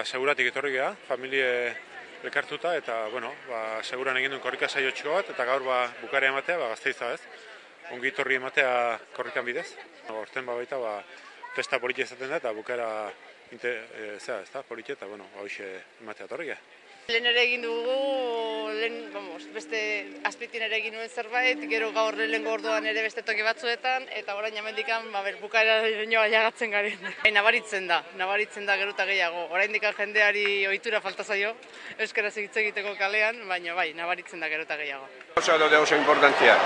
seguratik etorri geha, familie elkartuta, eta, seguran egin duen korrika saiotxo bat, eta gaur bukarea ematea, Gasteiza ez, ongi etorri ematea korrikan bidez. Horten baita, festa politia izaten da, eta bukara politia, eta, hauxe ematea etorri geha. Lehen ere egin dugu, beste azpitin ere egin nuen zerbait, gero gaur lehenengo orduan ere beste toki batzuetan, eta orain hemendikan bukaera inoa jagatzen garen. Nabaritzen da gero eta gehiago. Oraindik jendeari ohitura falta zaio, euskaraz hitz egiteko kalean, baina bai, nabaritzen da gero eta gehiago. Oso importantzia.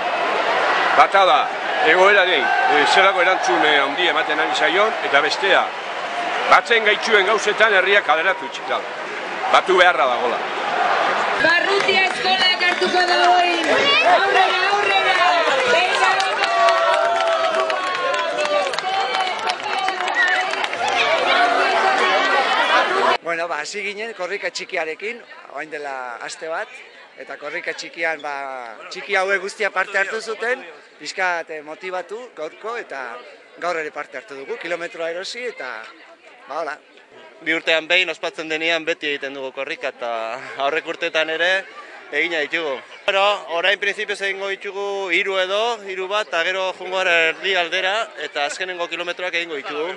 Bata da, egoeraren zelako erantzun handi ematen ari zaion, eta bestea, batzen gaitzuen gauzetan herriak kaleratu txikal. Batu beharra dagoela. Barrutia eskolak hartuko dagoen! Aurrera, aurrera! Bueno, hasi ginen korrika txikiarekin, orain dela aste bat, eta korrika txikian txiki hauek guztia parte hartu zuten, pixkat motibatu gaurko, eta gaur ere parte hartu dugu, kilometroa erosi, eta hola. Bi urtean behin ospatzen denean beti egiten dugu korrika, eta aurrek urteetan ere egina ditugu. Orain printzipioz egingo ditugu 3 bat, eta gero jungo gara erdi aldera, eta azkenengo kilometroak egingo ditugu.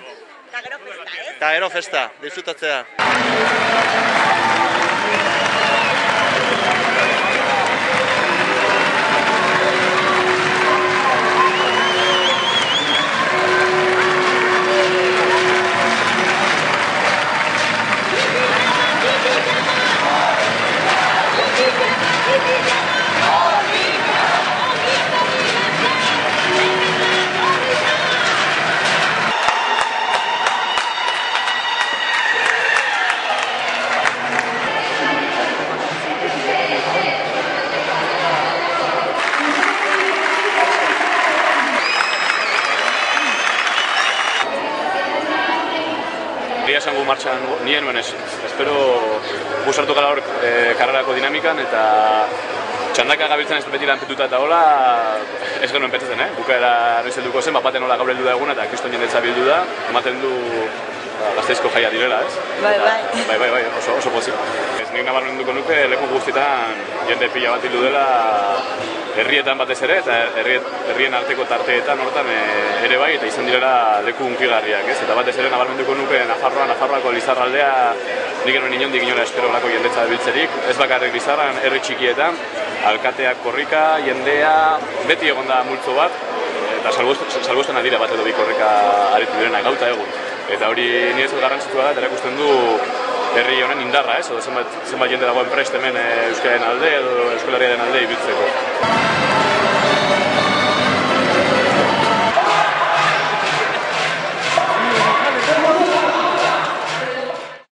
Eta gero festa, ez? Eta gero festa, disfrutatzea. Egia esango martxan nien nuen ez. Espero gusartu gara hor karrerako dinamikan, eta txandaka gabiltzen ez beti lanpetuta eta hola ez genuen pentsatzen, bukaera noiz helduko zen, baten hola gaur heldu da eguna eta kriston jendetza bildu da, ematen du Gasteizko jaia direla, ez? Bai, oso pozik. Ez nik nabarmenduko nuke leku guztietan jende pila bat hildu dela herrietan batez ere, eta herrien arteko tarteetan hortan ere bai, eta izan direla leku hunkigarriak, ez? Eta batez ere nabarmenduko nuke Nafarroako Lizarraldea nik enuen inondik inora espero olako jendetza biltzerik, ez bakarrik Lizarran, herri txikietan, alkateak korrika, jendea, beti egon da multzo bat, eta salbuestan adira bat edo bi korrika aritu direna gauta egun. Eta hori nire zut garrantzitsua da, eta erakusten du herri honen indarra, ez? Zenbat jende dagoen prest hemen euskararen alde edo Euskal Herriaren alde ibiltzeko.